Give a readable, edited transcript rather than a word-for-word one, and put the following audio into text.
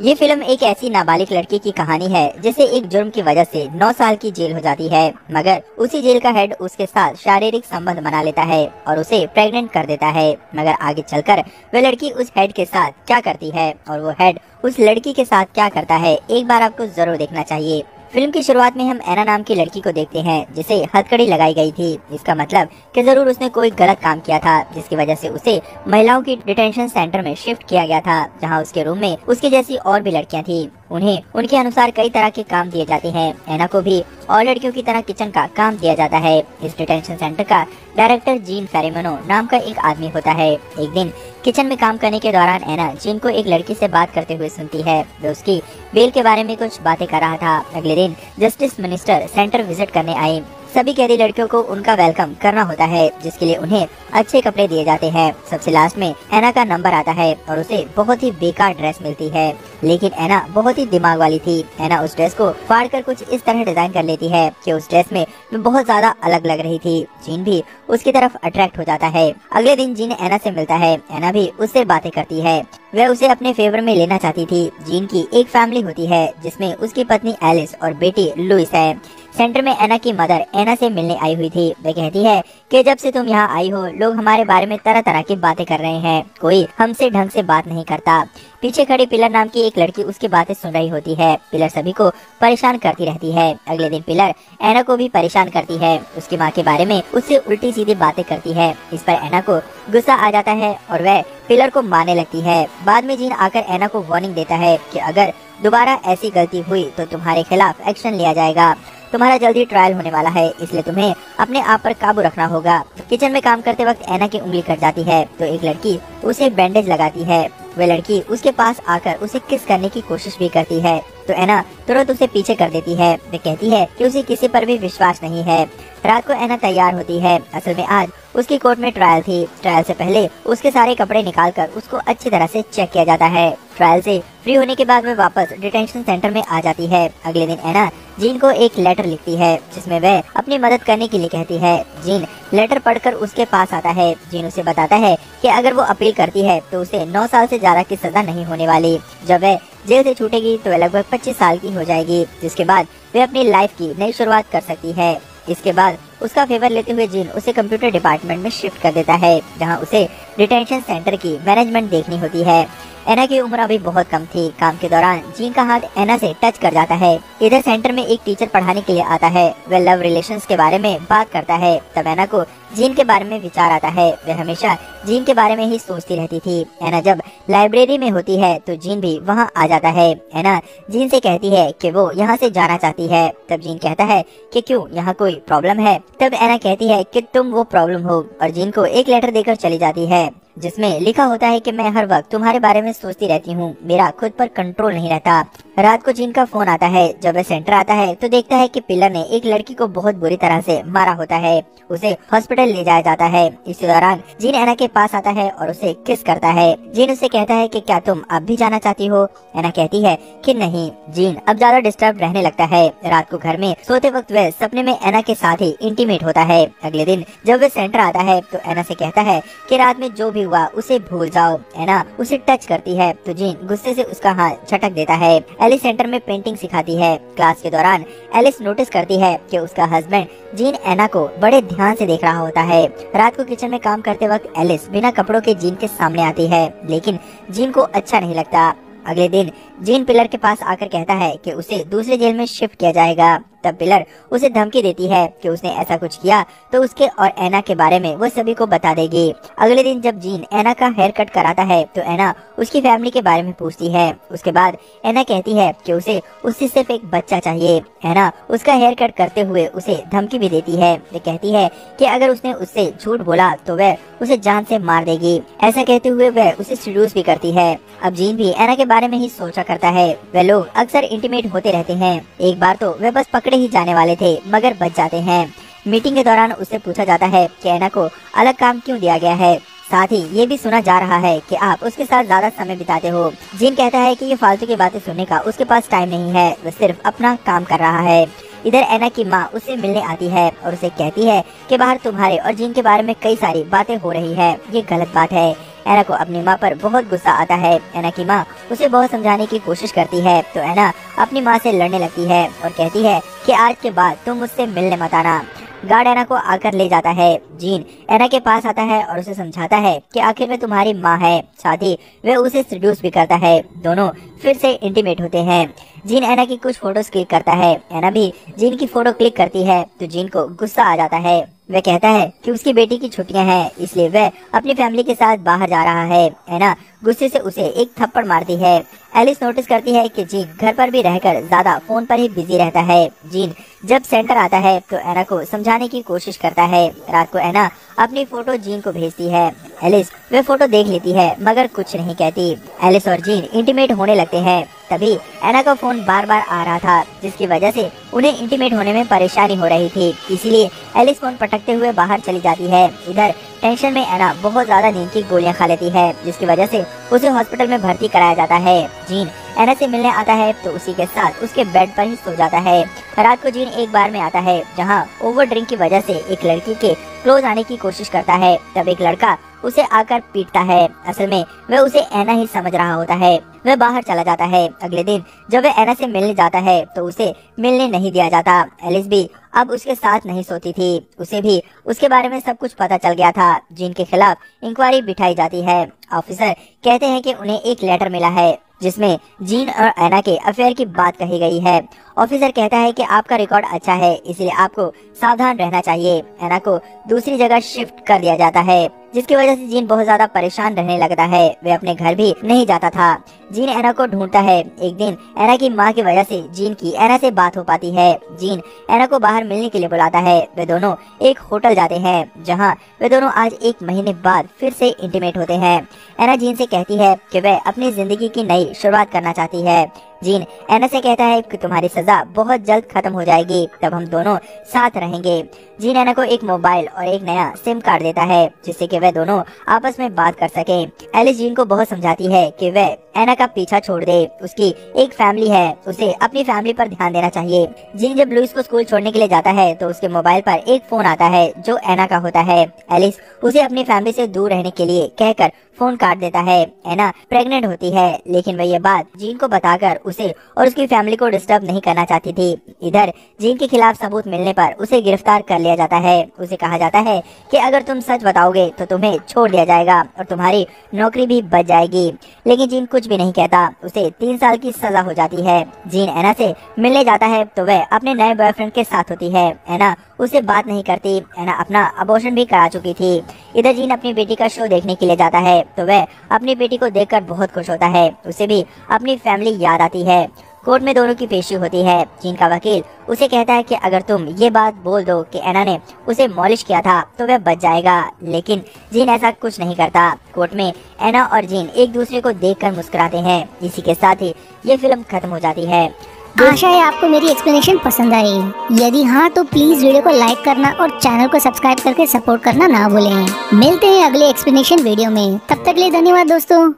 ये फिल्म एक ऐसी नाबालिग लड़की की कहानी है जिसे एक जुर्म की वजह से 9 साल की जेल हो जाती है, मगर उसी जेल का हेड उसके साथ शारीरिक संबंध बना लेता है और उसे प्रेग्नेंट कर देता है। मगर आगे चलकर वह लड़की उस हेड के साथ क्या करती है और वो हेड उस लड़की के साथ क्या करता है, एक बार आपको जरूर देखना चाहिए। फिल्म की शुरुआत में हम एना नाम की लड़की को देखते हैं जिसे हथकड़ी लगाई गई थी। इसका मतलब कि जरूर उसने कोई गलत काम किया था जिसकी वजह से उसे महिलाओं की डिटेंशन सेंटर में शिफ्ट किया गया था, जहां उसके रूम में उसके जैसी और भी लड़कियां थी। उन्हें उनके अनुसार कई तरह के काम दिए जाते हैं। एना को भी और लड़कियों की तरह किचन का काम दिया जाता है। इस डिटेंशन सेंटर का डायरेक्टर जीन फेरेमनो नाम का एक आदमी होता है। एक दिन किचन में काम करने के दौरान एना जीन को एक लड़की से बात करते हुए सुनती है। वो उसकी बेल के बारे में कुछ बातें कर रहा था। अगले दिन जस्टिस मिनिस्टर सेंटर विजिट करने आए। सभी कैदी लड़कियों को उनका वेलकम करना होता है, जिसके लिए उन्हें अच्छे कपड़े दिए जाते हैं। सबसे लास्ट में एना का नंबर आता है और उसे बहुत ही बेकार ड्रेस मिलती है, लेकिन एना बहुत ही दिमाग वाली थी। एना उस ड्रेस को फाड़ कर कुछ इस तरह डिजाइन कर लेती है कि उस ड्रेस में बहुत ज्यादा अलग लग रही थी। जीन भी उसकी तरफ अट्रैक्ट हो जाता है। अगले दिन जीन एना से मिलता है। एना भी उससे बातें करती है। वह उसे अपने फेवर में लेना चाहती थी। जीन की एक फैमिली होती है जिसमें उसकी पत्नी एलिस और बेटी लुइस है। सेंटर में एना की मदर एना से मिलने आई हुई थी। वह कहती है कि जब से तुम यहाँ आई हो, लोग हमारे बारे में तरह तरह की बातें कर रहे हैं। कोई हमसे ढंग से बात नहीं करता। पीछे खड़ी पिलर नाम की एक लड़की उसकी बातें सुन रही होती है। पिलर सभी को परेशान करती रहती है। अगले दिन पिलर एना को भी परेशान करती है। उसकी माँ के बारे में उससे उल्टी सीधी बातें करती है। इस पर एना को गुस्सा आ जाता है और वह पिलर को मारने लगती है। बाद में जीन आकर एना को वार्निंग देता है कि अगर दोबारा ऐसी गलती हुई तो तुम्हारे खिलाफ एक्शन लिया जाएगा। तुम्हारा जल्दी ट्रायल होने वाला है, इसलिए तुम्हें अपने आप पर काबू रखना होगा। किचन में काम करते वक्त एना की उंगली कट जाती है तो एक लड़की उसे बैंडेज लगाती है। वह लड़की उसके पास आकर उसे किस करने की कोशिश भी करती है तो एना तुरंत उसे पीछे कर देती है। वह कहती है कि उसे किसी पर भी विश्वास नहीं है। रात को एना तैयार होती है। असल में आज उसकी कोर्ट में ट्रायल थी। ट्रायल से पहले उसके सारे कपड़े निकालकर उसको अच्छी तरह से चेक किया जाता है। ट्रायल से फ्री होने के बाद वह वापस डिटेंशन सेंटर में आ जाती है। अगले दिन एना जीन को एक लेटर लिखती है जिसमें वह अपनी मदद करने के लिए कहती है। जीन लेटर पढ़कर उसके पास आता है। जीन उसे बताता है कि अगर वो अपील करती है तो उसे 9 साल से ज्यादा की सजा नहीं होने वाली। जब वह जेल से छूटेगी तो वह लगभग 25 साल की हो जाएगी, जिसके बाद वह अपनी लाइफ की नई शुरुआत कर सकती है। इसके बाद उसका फेवर लेते हुए जीन उसे कंप्यूटर डिपार्टमेंट में शिफ्ट कर देता है, जहां उसे डिटेंशन सेंटर की मैनेजमेंट देखनी होती है। एना की उम्र अभी बहुत कम थी। काम के दौरान जीन का हाथ एना से टच कर जाता है। इधर सेंटर में एक टीचर पढ़ाने के लिए आता है। वह लव रिलेशंस के बारे में बात करता है। तब एना को जीन के बारे में विचार आता है। वह हमेशा जीन के बारे में ही सोचती रहती थी। एना जब लाइब्रेरी में होती है तो जीन भी वहाँ आ जाता है। एना जीन से कहती है कि वो यहाँ से जाना चाहती है। तब जीन कहता है कि क्यों, यहाँ कोई प्रॉब्लम है? तब एना कहती है कि तुम वो प्रॉब्लम हो और जीन को एक लेटर देकर चली जाती है जिसमें लिखा होता है कि मैं हर वक्त तुम्हारे बारे में सोचती रहती हूँ, मेरा खुद पर कंट्रोल नहीं रहता। रात को जीन का फोन आता है। जब वह सेंटर आता है तो देखता है कि पिलर ने एक लड़की को बहुत बुरी तरह से मारा होता है। उसे हॉस्पिटल ले जाया जाता है। इसी दौरान जीन एना के पास आता है और उसे किस करता है। जीन उसे कहता है कि क्या तुम अब भी जाना चाहती हो? एना कहती है कि नहीं। जीन अब ज्यादा डिस्टर्ब रहने लगता है। रात को घर में सोते वक्त वह सपने में एना के साथ ही इंटीमेट होता है। अगले दिन जब वह सेंटर आता है तो एना से कहता है कि रात में जो भी हुआ उसे भूल जाओ। एना उसे टच करती है तो जीन गुस्से से उसका हाथ झटक देता है। एलिस सेंटर में पेंटिंग सिखाती है। क्लास के दौरान एलिस नोटिस करती है कि उसका हस्बैंड जीन एना को बड़े ध्यान से देख रहा होता है। रात को किचन में काम करते वक्त एलिस बिना कपड़ों के जीन के सामने आती है, लेकिन जीन को अच्छा नहीं लगता। अगले दिन जीन पिलर के पास आकर कहता है कि उसे दूसरे जेल में शिफ्ट किया जाएगा। तब पिलर उसे धमकी देती है कि उसने ऐसा कुछ किया तो उसके और एना के बारे में वो सभी को बता देगी। अगले दिन जब जीन एना का हेयर कट कराता है तो एना उसकी फैमिली के बारे में पूछती है। उसके बाद एना कहती है कि उसे उससे सिर्फ एक बच्चा चाहिए। एना उसका हेयर कट करते हुए उसे धमकी भी देती है। वो कहती है कि अगर उसने उससे झूठ बोला तो वह उसे जान से मार देगी। ऐसा कहते हुए वह उसे सीड्यूस भी करती है। अब जीन भी एना के बारे में ही सोचा करता है। वह लोग अक्सर इंटीमेट होते रहते हैं। एक बार तो वह बस पकड़े ही जाने वाले थे मगर बच जाते हैं। मीटिंग के दौरान उससे पूछा जाता है कि एना को अलग काम क्यों दिया गया है। साथ ही ये भी सुना जा रहा है कि आप उसके साथ ज्यादा समय बिताते हो। जीन कहता है कि ये फालतू की बातें सुनने का उसके पास टाइम नहीं है, वह सिर्फ अपना काम कर रहा है। इधर एना की माँ उससे मिलने आती है और उसे कहती है कि बाहर तुम्हारे और जीन के बारे में कई सारी बातें हो रही है, ये गलत बात है। एना को अपनी माँ पर बहुत गुस्सा आता है। एना की माँ उसे बहुत समझाने की कोशिश करती है तो एना अपनी माँ से लड़ने लगती है और कहती है कि आज के बाद तुम मुझसे मिलने मत आना। गार्ड एना को आकर ले जाता है। जीन एना के पास आता है और उसे समझाता है कि आखिर में तुम्हारी माँ है, साथ ही वह उसे सेड्यूस भी करता है। दोनों फिर से इंटीमेट होते हैं। जीन एना की कुछ फोटोज क्लिक करता है। एना भी जीन की फोटो क्लिक करती है तो जीन को गुस्सा आ जाता है। वह कहता है कि उसकी बेटी की छुट्टियां हैं, इसलिए वह अपनी फैमिली के साथ बाहर जा रहा है। एना गुस्से से उसे एक थप्पड़ मारती है। एलिस नोटिस करती है कि जीन घर पर भी रहकर ज्यादा फोन पर ही बिजी रहता है। जीन जब सेंटर आता है तो एना को समझाने की कोशिश करता है। रात को एना अपनी फोटो जीन को भेजती है। एलिस वह फोटो देख लेती है मगर कुछ नहीं कहती। एलिस और जीन इंटीमेट होने लगते हैं। तभी एना का फोन बार बार आ रहा था, जिसकी वजह से उन्हें इंटीमेट होने में परेशानी हो रही थी। इसीलिए एलिस फोन पटकते हुए बाहर चली जाती है। इधर टेंशन में एना बहुत ज्यादा नींद की गोलियां खा लेती है, जिसकी वजह से उसे हॉस्पिटल में भर्ती कराया जाता है। जीन एना से मिलने आता है तो उसी के साथ उसके बेड पर ही सो जाता है। रात को जीन एक बार में आता है जहां ओवर ड्रिंक की वजह से एक लड़की के क्लोज आने की कोशिश करता है। तब एक लड़का उसे आकर पीटता है। असल में वह उसे एना ही समझ रहा होता है। वह बाहर चला जाता है। अगले दिन जब वह एना से मिलने जाता है तो उसे मिलने नहीं दिया जाता। एलिस भी अब उसके साथ नहीं सोती थी। उसे भी उसके बारे में सब कुछ पता चल गया था। जीन के खिलाफ इंक्वायरी बिठाई जाती है। ऑफिसर कहते हैं कि उन्हें एक लेटर मिला है जिसमें जीन और एना के अफेयर की बात कही गई है। ऑफिसर कहता है कि आपका रिकॉर्ड अच्छा है, इसलिए आपको सावधान रहना चाहिए। एना को दूसरी जगह शिफ्ट कर दिया जाता है, जिसकी वजह से जीन बहुत ज्यादा परेशान रहने लगता है। वह अपने घर भी नहीं जाता था। जीन एना को ढूंढता है। एक दिन एना की माँ की वजह से जीन की एना से बात हो पाती है। जीन एना को बाहर मिलने के लिए बुलाता है। वे दोनों एक होटल जाते हैं जहाँ वे दोनों आज 1 महीने बाद फिर से इंटीमेट होते हैं। एना जीन से कहती है कि वह अपनी जिंदगी की नई शुरुआत करना चाहती है। जीन एना से कहता है कि तुम्हारी सजा बहुत जल्द खत्म हो जाएगी, तब हम दोनों साथ रहेंगे। जीन एना को एक मोबाइल और एक नया सिम कार्ड देता है, जिससे कि वह दोनों आपस में बात कर सके। एलिस जीन को बहुत समझाती है कि वह एना का पीछा छोड़ दे। उसकी एक फैमिली है, उसे अपनी फैमिली पर ध्यान देना चाहिए। जीन जब लुइस को स्कूल छोड़ने के लिए जाता है तो उसके मोबाइल पर एक फोन आता है जो एना का होता है। एलिस उसे अपनी फैमिली से दूर रहने के लिए कहकर फोन काट देता है। एना प्रेग्नेंट होती है, लेकिन वह ये बात जीन को बताकर उसे और उसकी फैमिली को डिस्टर्ब नहीं करना चाहती थी। इधर जीन के खिलाफ सबूत मिलने पर उसे गिरफ्तार कर लिया जाता है। उसे कहा जाता है कि अगर तुम सच बताओगे तो तुम्हें छोड़ दिया जाएगा और तुम्हारी नौकरी भी बच जाएगी। लेकिन जीन कुछ भी नहीं कहता। उसे 3 साल की सजा हो जाती है। जीन एना से मिलने जाता है तो वह अपने नए बॉयफ्रेंड के साथ होती है। एना उसे बात नहीं करती। एना अपना अबॉर्शन भी करा चुकी थी। इधर जीन अपनी बेटी का शो देखने के लिए जाता है तो वह अपनी बेटी को देखकर बहुत खुश होता है। उसे भी अपनी फैमिली याद आती है। कोर्ट में दोनों की पेशी होती है। जीन का वकील उसे कहता है कि अगर तुम ये बात बोल दो कि एना ने उसे मॉलिश किया था तो वह बच जाएगा, लेकिन जीन ऐसा कुछ नहीं करता। कोर्ट में एना और जीन एक दूसरे को देखकर मुस्कुराते हैं। इसी के साथ ही ये फिल्म खत्म हो जाती है। आशा है आपको मेरी एक्सप्लेनेशन पसंद आई। यदि हाँ तो प्लीज वीडियो को लाइक करना और चैनल को सब्सक्राइब करके सपोर्ट करना ना भूलें। मिलते हैं अगले एक्सप्लेनेशन वीडियो में, तब तक के लिए धन्यवाद दोस्तों।